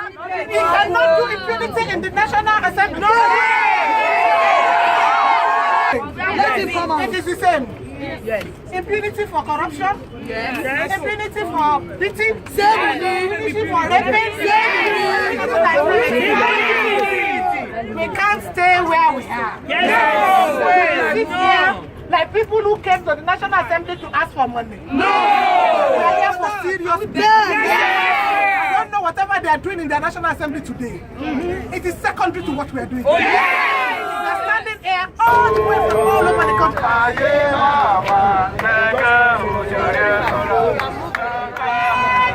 He cannot do impunity in the National Assembly. No! It is the same. Yes. Impunity for corruption. Yes. Impunity for beating. Impunity for raping. We can't stay where we are. Yes. We sit here like people who came to the National Assembly to ask for money. No. We are here for serious business. I don't know whatever they are doing in the National Assembly today. It is secondary to what we are doing. Oh, yes. We are standing here all the way from all over the country.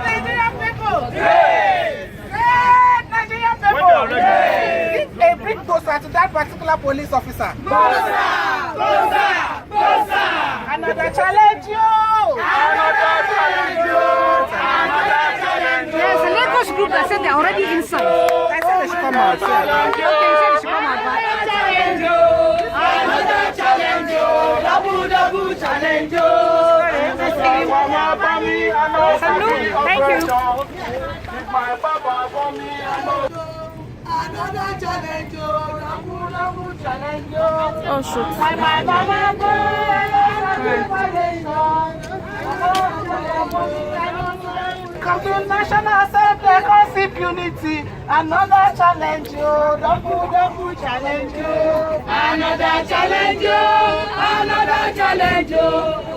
Nigerian people! Nigerian people! Give a big closer to that particular police officer. Another challenge you! There's a Lagos group that said they're already inside. I said they should come out. Okay, you said they should come out. Another challenge, double challenge. Thank you. Another challenge, double challenge. Oh shoot. Come to National Assembly, cause impunity. Another challenge, double challenge. Another challenge, another challenge,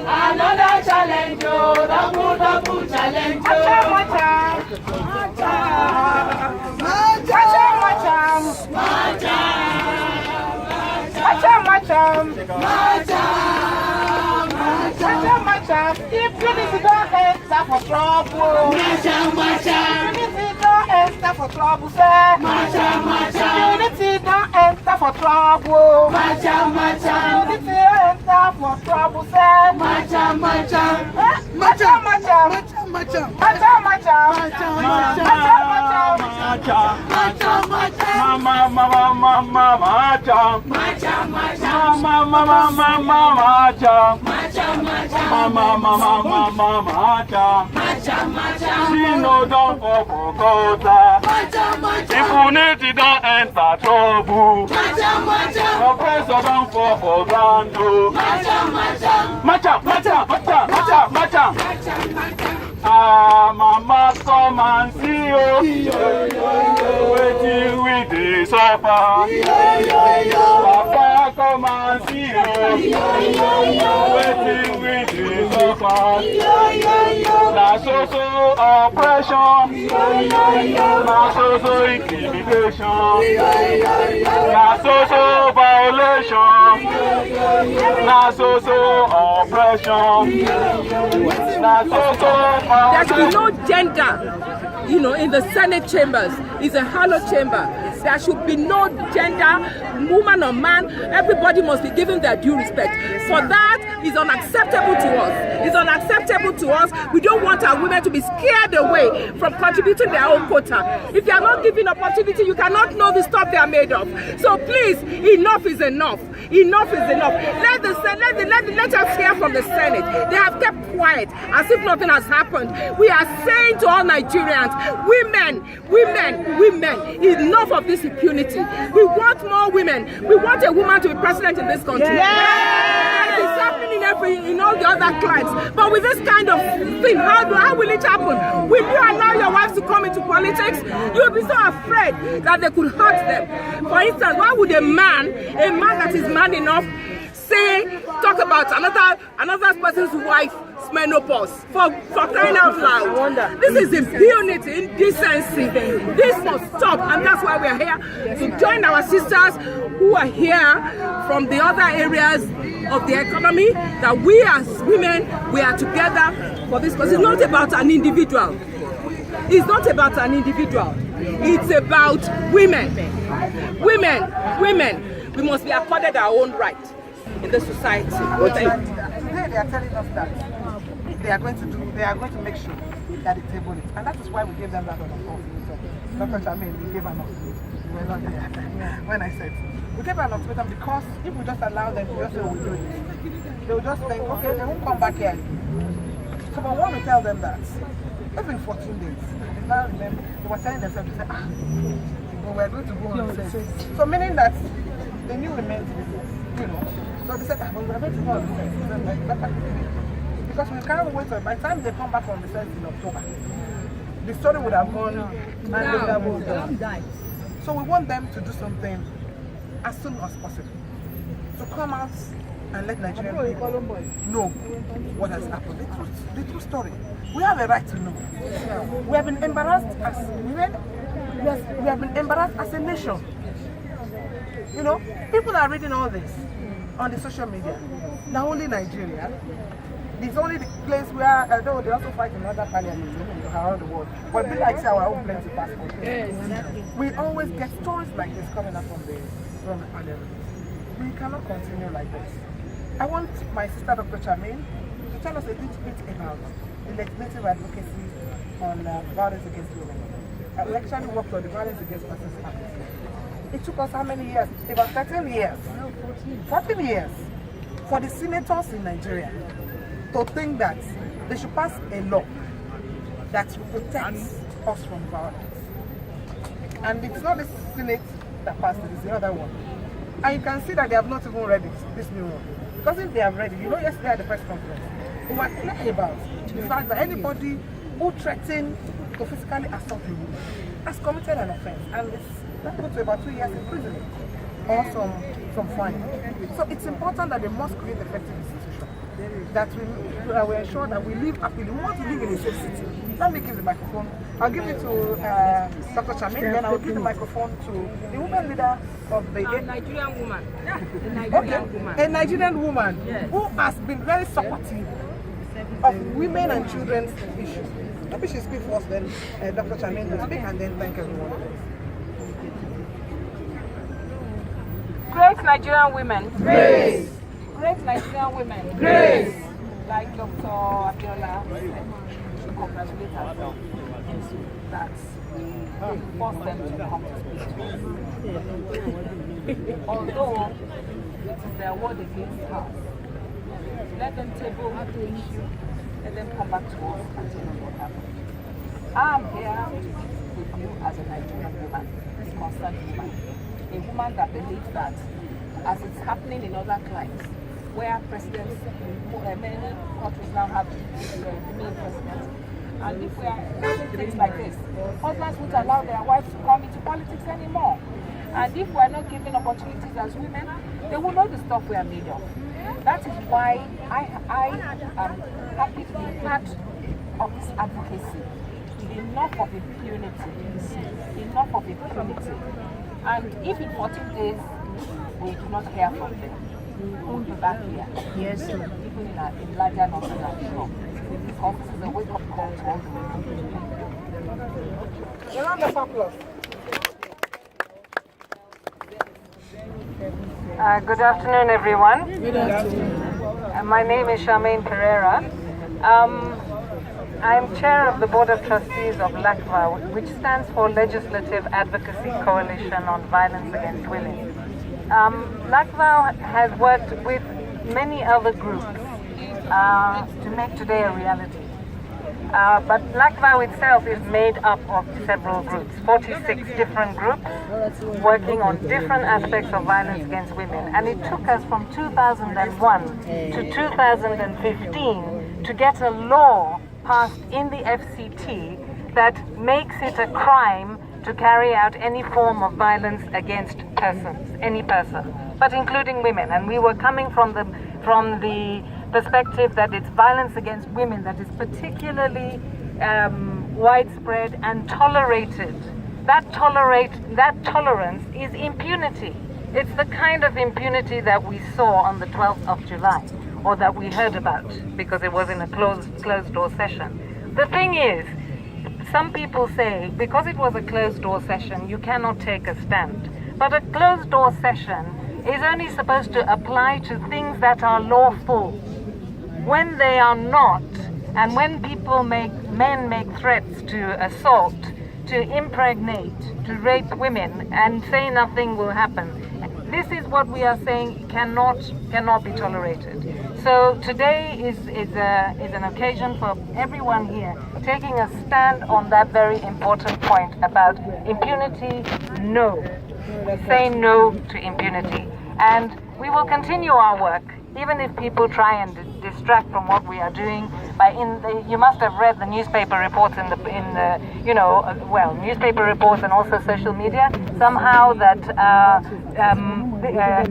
another challenge, double challenge. Impunity don't enter for trouble. Impunity don't enter for trouble, sir. Impunity don't enter for trouble. Impunity enter for trouble, sir. Dino don't for Impunity don't enter trouble. Oppressor don't fall for Brando. Macha. Mama come and see you. Waiting with the suffer. Papa come and see you. Waiting with the suffer. Na so oppression. Na so intimidation. Na so violation. Na so oppression. Na so there should be no gender, in the Senate chambers. It's a hollow chamber. There should be no gender, woman or man. Everybody must be given their due respect. For that is unacceptable to us. It's unacceptable to us. We don't want our women to be scared away from contributing their own quota. If you are not given opportunity, you cannot know the stuff they are made of. So please, enough is enough. Enough is enough. Let us hear from the Senate. They have kept quiet as if nothing has happened. We are saying to all Nigerians, women, enough of this impunity. We want more women. We want a woman to be president in this country. Yeah. It's happening in all the other climes. But with this kind of thing, how will it happen? Will you allow your wives to come into politics? You'll be so afraid that they could hurt them. For instance, why would a man that is man enough, talk about another person's wife menopause for crying out loud? This is impunity, indecency. This must stop, and that's why we are here to join our sisters who are here from the other areas of the economy, that we as women, we are together for this, because it's not about an individual. It's not about an individual. It's about women. Women. We must be accorded our own right in the society. Today they are telling us that they are going to make sure that they table it, and that is why we gave them that order. Dr. Charmaine, we gave an ultimatum. We were not there when I said we gave an ultimatum, because if we just allow them to just say we do it, they will just think, okay, they won't come back here. So we want to tell them that even 14 days, now remember, they were telling themselves, they said, we're going to go on recess. So meaning that they knew we meant business, you know. So they said, we're going to go on recess. Because we can't wait till by the time they come back from recess in October, the story would have gone and they would have moved on. So we want them to do something as soon as possible. To come out and let Nigerian people know what has happened. The true story. We have a right to know. We have been embarrassed as women. We have been embarrassed as a nation. You know, people are reading all this on the social media. Not only Nigeria. It's only the place where, although they also fight in other parliaments around the world, but we like say our own plenty passport. We always get stories like this coming up from the parliament. We cannot continue like this. I want my sister Dr. Charmaine to tell us a little bit about the legislative advocacy on violence against women. We actually worked on the violence against persons. It took us how many years? About 13 years. 14 years for the senators in Nigeria to think that they should pass a law that protects us from violence. And it's not the Senate that passed it, it's the other one. And you can see that they have not even read it, this new one. Because if they have read it, you know, yesterday at the press conference, we were clear about the fact that anybody who threatens to physically assault a woman has committed an offense, and it's liable to about 2 years in prison or some fine. So it's important that they must create effective institutions that will ensure that we live happily. We want to live in a safe city. Let me give the microphone. I'll give it to Dr. Charmaine, then I'll give the microphone to the woman leader of the Nigerian woman. A Nigerian woman who has been very supportive of women and children's issues. Maybe she speak first, then Dr. Charmaine will speak, and then thank everyone. Great Nigerian women. Grace. Great Nigerian women. Grace. Like Dr. Abiola said, to congratulate herself that we forced them to come to speak to us. Although it is their word against us, let them table the issue, let them come back to us and tell us what happened. I'm here with you as a Nigerian woman, a concerned woman, a woman that believes that as it's happening in other climes, where presidents, many countries now have female presidents, and if we are doing things like this, husbands won't allow their wives to come into politics anymore. And if we are not given opportunities as women, they will know the stuff we are made of. That is why I am happy to be part of this advocacy. Enough of impunity. Enough of impunity. And if in 14 days we do not hear from them, we'll be back here. Yes, sir. Even in larger numbers, I'm sure. Because this is a wake-up call to all the women. A round of applause. Good afternoon, everyone. Good afternoon. My name is Charmaine Pereira. I'm chair of the Board of Trustees of LACVA, which stands for Legislative Advocacy Coalition on Violence Against Women. LACVA has worked with many other groups to make today a reality. But LACVA itself is made up of several groups, 46 different groups working on different aspects of violence against women. And it took us from 2001 to 2015 to get a law passed in the FCT that makes it a crime to carry out any form of violence against persons, any person, but including women. And we were coming from the perspective that it's violence against women that is particularly widespread and tolerated. That tolerance is impunity. It's the kind of impunity that we saw on the 12th of July, or that we heard about, because it was in a closed-door session. The thing is, some people say, because it was a closed-door session, you cannot take a stand. But a closed-door session is only supposed to apply to things that are lawful. When they are not, and when men make threats to assault, to impregnate, to rape women, and say nothing will happen, this is is what we are saying cannot be tolerated. So today is an occasion for everyone here taking a stand on that very important point about impunity. No. We say no to impunity. And we will continue our work, even if people try and distract from what we are doing. You must have read the newspaper reports newspaper reports and also social media. Somehow that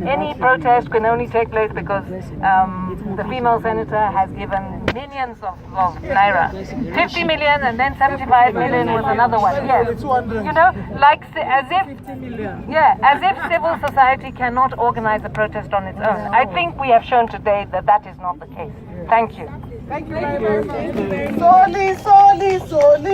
any protest can only take place because the female senator has given millions of naira, 50 million and then 75 million was another one. Yes, as if civil society cannot organize a protest on its own. I think we have shown today that that is not the case. Thank you. Thank you very much. Soli, soli, soli.